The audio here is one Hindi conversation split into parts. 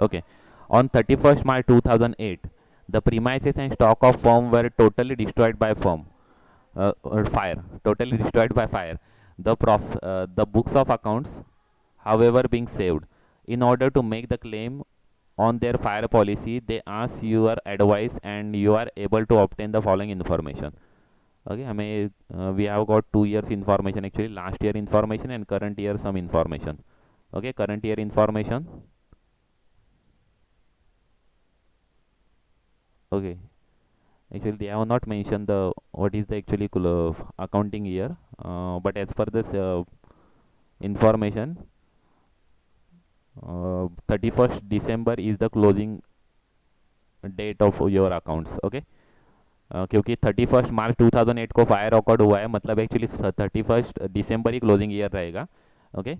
Okay. On 31st March 2008, the premises and stock of firm were totally destroyed by or fire. Totally destroyed by fire. The books of accounts, however, being saved. In order to make the claim on their fire policy, they ask your advice, and you are able to obtain the following information. Okay, we have got 2 years information actually, last year information and current year some information. Okay, current year information. Okay, actually they have not mentioned the what is the actually accounting year, but as per this information, 31st December is the closing date of your accounts. Okay, क्योंकि 31st मार्च 2008 को फायर ऑकर्ड हुआ है, मतलब एक्चुअली 31st दिसंबर ही क्लोजिंग ईयर रहेगा. ओके,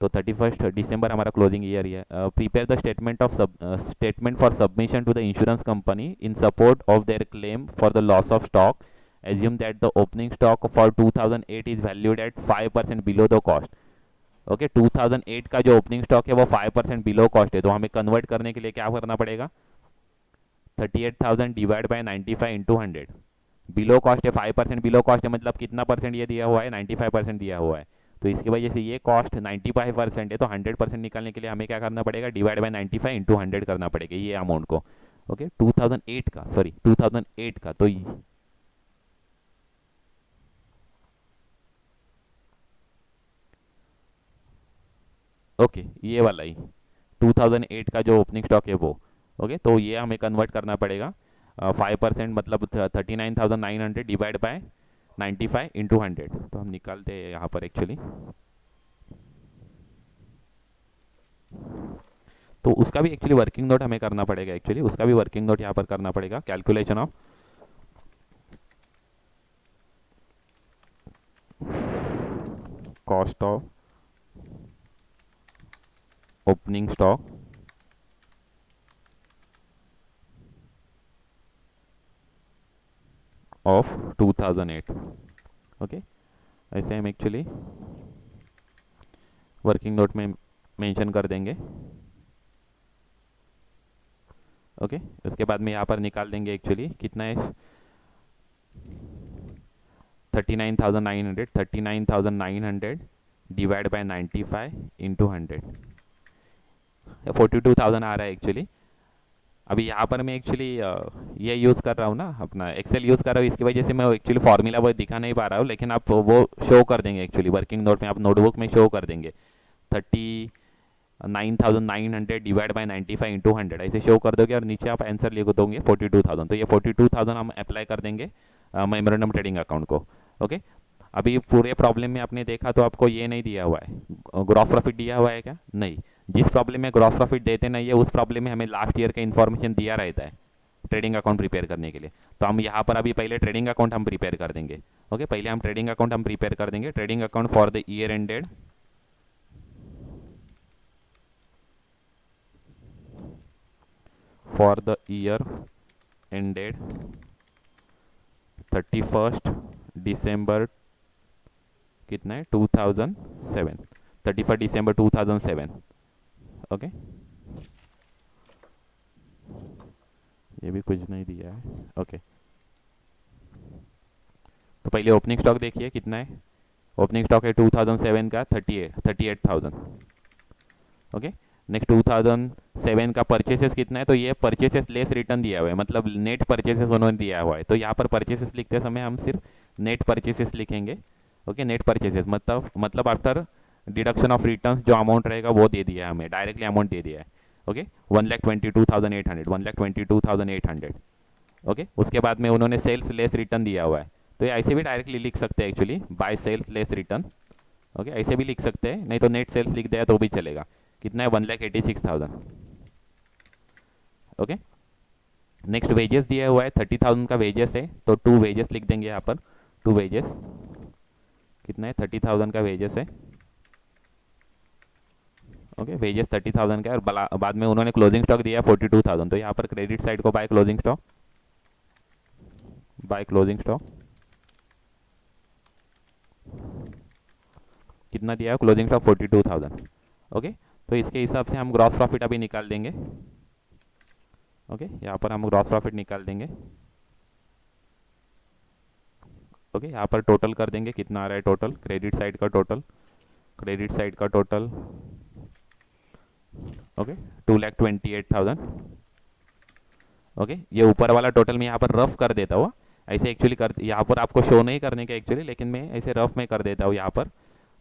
तो 31st दिसंबर हमारा क्लोजिंग ईयर ही है. Prepare the statement for submission to the insurance company in support of their claim for the loss of stock. Assume that the opening stock for 2008 is valued at 5% below the cost. Okay, 2008 का जो ओपनिंग स्टॉक है वो 5% बिलो कॉस्ट है, तो हमें कन्वर्ट करने के लिए क्या करना पड़ेगा? 38,000 divide by 95 into 100. Below cost है, 5% बिलो कॉस्ट है, मतलब कितना परसेंट ये दिया हुआ है? 95% दिया हुआ है. तो इसकी वजह से ये कॉस्ट 95% है, तो 100% निकालने के लिए हमें क्या करना पड़ेगा? डिवाइड बाय 95 इंटू 100 करना पड़ेगा ये अमाउंट को. ओके, 2008 का तो ओके, ये वाला ही 2008 का जो ओपनिंग स्टॉक है वो. ओके, तो ये हमें कन्वर्ट करना पड़ेगा. 5% मतलब 39,900 डिवाइड बाय 95 इंटू 100. तो हम निकालते हैं यहाँ पर एक्चुअली. तो उसका भी एक्चुअली वर्किंग नोट हमें करना पड़ेगा. एक्चुअली उसका भी वर्किंग नोट यहाँ पर करना पड़ेगा. Calculation of cost of opening stock of 2008. Okay, ऐसे हम एक्चुअली वर्किंग नोट में मेंशन कर देंगे. ओके, उसके बाद में यहाँ पर निकाल देंगे एक्चुअली कितना है? 39,900 डिवाइड बाय 95 इंटू 100, 42,000 आ रहा है एक्चुअली. अभी यहाँ पर मैं एक्चुअली ये यूज़ कर रहा हूँ ना, अपना एक्सेल यूज़ कर रहा हूँ, इसकी वजह से मैं एक्चुअली फार्मूला वो दिखा नहीं पा रहा हूँ, लेकिन आप वो शो कर देंगे एक्चुअली वर्किंग नोट में, आप नोटबुक में शो कर देंगे. 39,900 डिवाइड बाय 95 इंटू 100 ऐसे शो कर दोगे, और नीचे आप आंसर लिख दोगे 42,000. तो ये 42,000 हम अप्लाई कर देंगे मेमोरेंडम ट्रेडिंग अकाउंट को. ओके, अभी पूरे प्रॉब्लम में आपने देखा तो आपको ये नहीं दिया हुआ है, ग्रॉस प्रॉफिट दिया हुआ है क्या? नहीं. जिस प्रॉब्लम में ग्रॉस प्रॉफिट देते नहीं है उस प्रॉब्लम में हमें लास्ट ईयर का इन्फॉर्मेशन दिया रहता है ट्रेडिंग अकाउंट प्रिपेयर करने के लिए. तो हम यहाँ पर अभी पहले ट्रेडिंग अकाउंट हम प्रिपेयर कर देंगे. ओके, पहले हम ट्रेडिंग अकाउंट हम प्रिपेयर कर देंगे. Trading account for the year ended for the year ended 31st दिसंबर कितना है? 2007. 31st दिसंबर 2007. ओके, ये भी कुछ नहीं दिया है. ओके, तो पहले ओपनिंग स्टॉक देखिए कितना है. ओपनिंग स्टॉक है 2007 का 38,000. ओके, नेक्स्ट 2007 का परचेसेस कितना है? तो ये परचेसेस लेस रिटर्न दिया हुआ है, मतलब नेट परचेसेस उन्होंने दिया हुआ है. तो यहाँ पर परचेसेस लिखते समय हम सिर्फ नेट परचेसेस लिखेंगे. ओके, नेट परचेसेस मतलब आफ्टर डिडक्शन ऑफ रिटर्न्स जो अमाउंट रहेगा वो दे दिया है हमें, डायरेक्टली अमाउंट दे दिया है. ओके, 1,22,800. ओके, उसके बाद में उन्होंने सेल्स लेस रिटर्न दिया हुआ है, तो ये ऐसे भी डायरेक्टली लिख सकते हैं actually, by sales less return. Okay, ऐसे भी लिख सकते हैं, नहीं तो नेट सेल्स लिख दिया तो भी चलेगा. कितना है? 1,86,000. ओके, नेक्स्ट वेजेस दिया हुआ है 30,000 का वेजेस है, तो 2 वेजेस लिख देंगे यहाँ पर. 2 वेजेस कितना है? 30,000 का वेजेस है. ओके, वेजेस 30,000 का है, और बाद में उन्होंने क्लोजिंग स्टॉक दिया 42,000. तो यहाँ पर क्रेडिट साइड को बाय क्लोजिंग स्टॉक कितना दिया है? Closing stock 42,000. ओके, तो इसके हिसाब से हम ग्रॉस प्रॉफिट अभी निकाल देंगे। ओके, यहाँ पर हम ग्रॉस प्रॉफिट निकाल देंगे। ओके, यहाँ पर टोटल कर देंगे, कितना आ रहा है टोटल, क्रेडिट साइड का टोटल, क्रेडिट साइड का टोटल ओके 2,28,000। ओके, ये ऊपर वाला टोटल मैं यहाँ पर रफ कर देता हूँ, ऐसे एक्चुअली कर, यहाँ पर आपको शो नहीं करने का एक्चुअली, लेकिन मैं ऐसे रफ में कर देता हूँ यहाँ पर।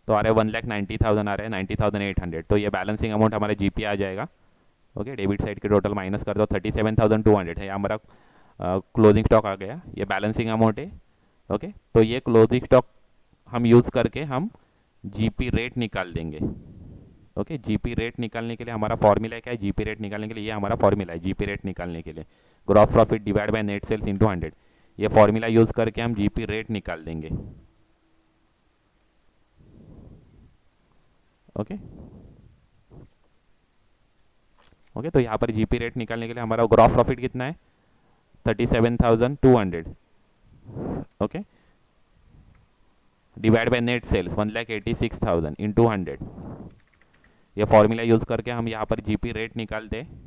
तो आ रहा है 1,90,000 आ रहा है, 90,800। तो ये बैलेंसिंग अमाउंट हमारे जीपी आ जाएगा। ओके, डेबिट साइड के टोटल माइनस कर दो, 37,200 है हमारा क्लोजिंग स्टॉक आ गया, ये बैलेंसिंग अमाउंट है। ओके, तो ये क्लोजिंग स्टॉक हम यूज़ करके हम जीपी रेट निकाल देंगे। ओके, जीपी रेट निकालने के लिए हमारा फॉर्मूला क्या है, जीपी रेट निकालने के लिए ये हमारा फॉर्मूला है। जीपी रेट निकालने के लिए gross profit divide by net sales into 100, ये फॉर्मूला यूज़ करके हम जीपी रेट निकाल देंगे। ओके ओके, तो यहाँ पर जीपी रेट निकालने के लिए हमारा ग्रॉस प्रॉफिट कितना है, 37,200। Okay, divide by net sales 1,86,000 into 100, ये फॉर्मूला यूज़ करके हम यहाँ पर जीपी रेट निकालते हैं।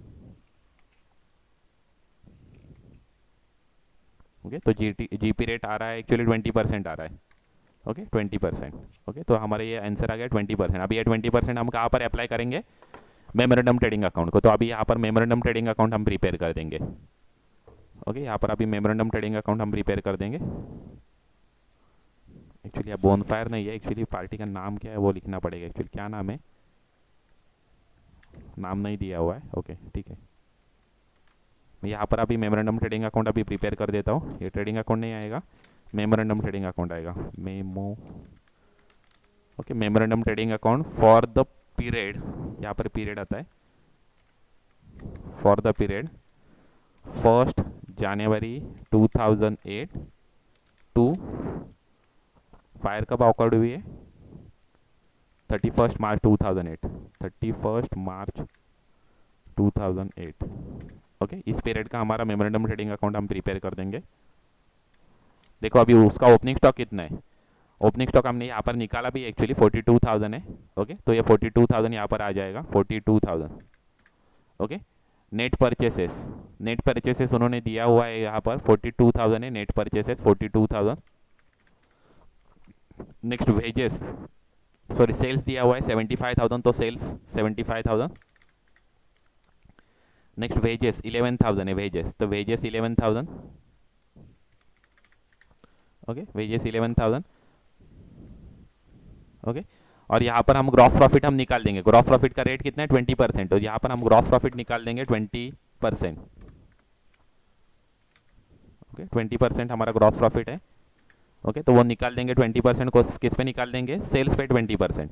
ओके, तो जीपी रेट आ रहा है एक्चुअली 20% आ रहा है। ओके 20%। ओके, तो हमारा ये आंसर आ गया 20%। अभी ये 20% हम कहाँ पर अप्लाई करेंगे, मेमोरेंडम ट्रेडिंग अकाउंट को। तो अभी यहाँ पर मेमोरेंडम ट्रेडिंग अकाउंट हम प्रिपेयर कर देंगे। ओके, यहाँ पर अभी मेमोरेंडम ट्रेडिंग अकाउंट हम प्रिपेयर कर देंगे। एक्चुअली अब बोनफायर नहीं है, एक्चुअली पार्टी का नाम क्या है वो लिखना पड़ेगा। एक्चुअली क्या नाम है, नाम नहीं दिया हुआ है। ओके ठीक है, मैं यहाँ पर अभी मेमोरेंडम ट्रेडिंग अकाउंट अभी प्रिपेयर कर देता हूँ। ये ट्रेडिंग अकाउंट नहीं आएगा, मेमोरेंडम ट्रेडिंग अकाउंट आएगा, memo. Okay, memorandum trading account for the period, यहाँ पर पीरियड आता है, फॉर द पीरियड 1 जनवरी 2008 टू, फायर कब ऑकर्ड हुई है, 31 मार्च 2008, 31 मार्च 2008। ओके, इस पीरियड का हमारा मेमोरेंडम ट्रेडिंग अकाउंट हम प्रिपेयर कर देंगे। देखो अभी उसका ओपनिंग स्टॉक कितना है, ओपनिंग स्टॉक हमने यहाँ पर निकाला भी एक्चुअली 42,000 है। ओके, तो ये 42,000 यहाँ पर आ जाएगा, 42,000। Okay, net purchases, net purchases उन्होंने दिया हुआ है यहाँ पर 42,000 है net purchases, 42,000। Next wages, sorry sales दिया हुआ है 75,000, तो सेल्स 75,000। नेक्स्ट वेजेस 11,000 है वेजेस, तो वेजेस 11,000। Okay, wages 11,000। ओके, और यहाँ पर हम ग्रॉस प्रॉफिट हम निकाल देंगे। ग्रॉस प्रॉफिट का रेट कितना है, 20%। तो यहाँ पर हम ग्रॉस प्रॉफिट निकाल देंगे 20%। ओके, 20% हमारा ग्रॉस प्रॉफिट है। ओके, तो वो निकाल देंगे 20% को किस पे निकाल देंगे, सेल्स पे 20%।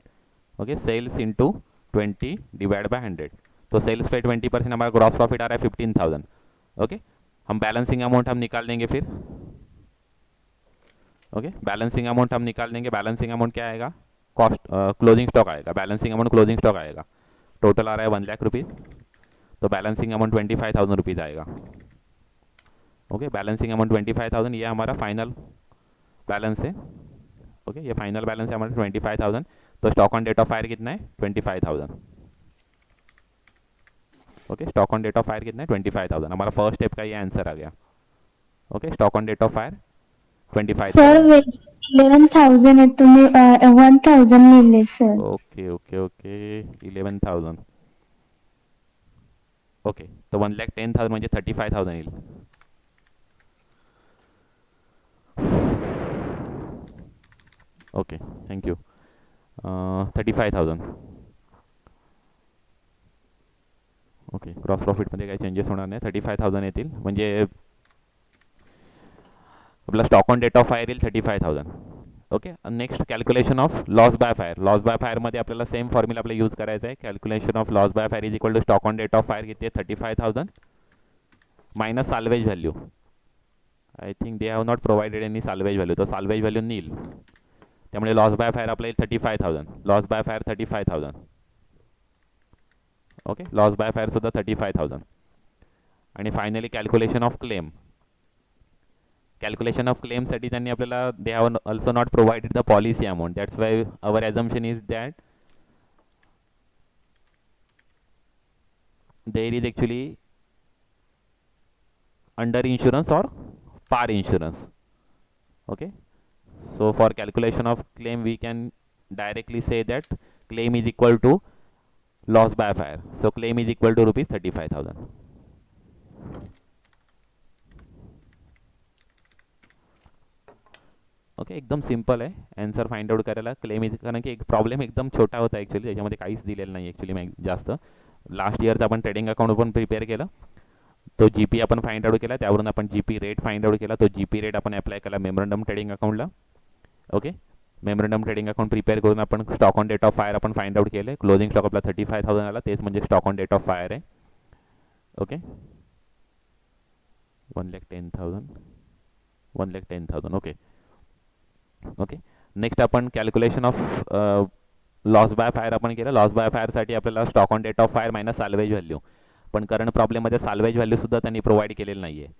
Okay, sales into 20 divide by 100, तो सेल्स पे 20% हमारा ग्रॉस प्रॉफिट आ रहा है 15,000। ओके, हम बैलेंसिंग अमाउंट हम निकाल देंगे फिर। ओके, बैलेंसिंग अमाउंट हम निकाल देंगे। बैलेंसिंग अमाउंट क्या आएगा, कॉस्ट क्लोजिंग स्टॉक आएगा, बैलेंसिंग अमाउंट क्लोजिंग स्टॉक आएगा, टोटल आ रहा है 1 लाख रुपीज़, तो बैलेंसिंग अमाउंट 25,000 रुपीज़ आएगा। ओके, बैलेंसिंग अमाउंट 25,000, ये हमारा फाइनल बैलेंस है। ओके, ये फाइनल बैलेंस है हमारा 25,000। तो stock on date of fire कितना है, 25,000। Okay, stock on date of fire कितना है, 25,000। हमारा फर्स्ट स्टेप का ये आंसर आ गया। Okay, stock on date of fire 25,000। Sir 11,000 है, तुम्ही 1,000 लिहिले sir. Okay okay okay, 11,000। Okay, तो 1,10,000 म्हणजे 35,000 येईल। Okay, thank you. 35,000। ओके, ग्रॉस प्रॉफिटमध्ये काही चेंजेस होणार नाही, 35,000 येतील, म्हणजे आपला stock on date of fire येईल 35,000। Okay, next calculation of loss by fire. Loss by फायरमध्ये आपल्याला सेम फॉर्म्युला आपल्याला यूज करायचा आहे। Calculation of loss by fire is equal to stock on date of fire किती आहे, 35,000 minus salvage value. I think they have not provided any salvage value, तो साल्वेज व्हॅल्यू नील, त्यामुळे लॉस बाय फायर आपल्या येईल 35,000, लॉस बाय फायर 35,000। ओके, लॉस बाय फायर सुद्धा 35,000। आणि finally calculation of claim, calculation of क्लेमसाठी त्यांनी आपल्याला they have also not provided the policy amount, that's why our assumption is that there is actually under insurance or par insurance. Okay, so for calculation of claim we can directly say that claim is equal to loss by fire. So claim is equal to rupees 35,000. Okay एकदम सिंपल आहे आन्सर फाइंड आउट करायला. क्लेम इज कारण की एक प्रॉब्लेम एकदम छोटा होता ॲक्च्युली, त्याच्यामध्ये काहीच दिलेलं नाही ॲक्च्युली जास्त. लास्ट इयरचं आपण ट्रेडिंग अकाउंट पण प्रिपेअर केलं, तो जी पी आपण फाइंड आउट केला, त्यावरून आपण G P rate find out केला, तो जी पी रेट आपण अप्लाय केला मेमोरंडम ट्रेडिंग अकाउंटला. Okay, memorandum trading account prepare करून आपण stock on date of fire आपण फाइंड आउट केले. क्लोजिंग स्टॉक आपला 35,000 आला, तेच म्हणजे stock on date of fire आहे. ओके, 1,10,000 1,10,000. ओके ओके, नेक्स्ट आपण calculation of loss by fire आपण केलं. लॉस बाय फायरसाठी आपल्याला stock on date of fire minus salvage value, पण करंट प्रॉब्लेममध्ये साल्वेज व्हॅल्यूसुद्धा त्यांनी प्रोव्हाइड केलेलं नाही आहे.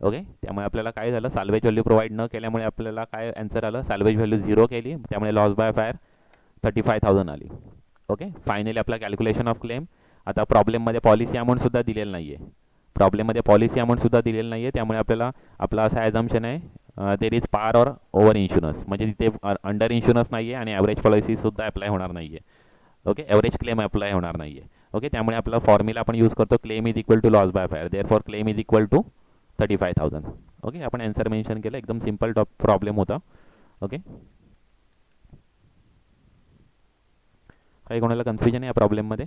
ओके, त्यामुळे आपल्याला काय झालं, साल्वेज व्हॅल्यू प्रोव्हाइड न केल्यामुळे आपल्याला काय आन्सर आलं, साल्वेज व्हॅल्यू 0 केली, त्यामुळे लॉस बाय फायर 35,000 आली. ओके, फायनली आपला कॅल्क्युलेशन ऑफ क्लेम. आता प्रॉब्लेममध्ये पॉलिसी अमाऊंटसुद्धा दिलेलं नाही आहे, प्रॉब्लेममध्ये पॉलिसी अमाऊंटसुद्धा दिलेलं नाही आहे, त्यामुळे आपल्याला आपला असा ॲझम्पशन आहे there is par or over insurance, म्हणजे तिथे अंडर इन्शुरन्स नाही आहे आणि ॲव्हरेज पॉलिसीसुद्धा अप्लाय होणार नाही आहे. ओके, ॲव्हरेज क्लेम अप्लाय होणार नाही आहे. ओके, त्यामुळे आपला फॉर्म्युला आपण यूज करतो claim is equal to loss by fire, therefore claim is equal to 35,000. Okay, आपण आन्सर मेन्शन केलं, एकदम सिम्पल प्रॉब्लेम होता. ओके, काही कोणाला कन्फ्युजन आहे या प्रॉब्लेममध्ये?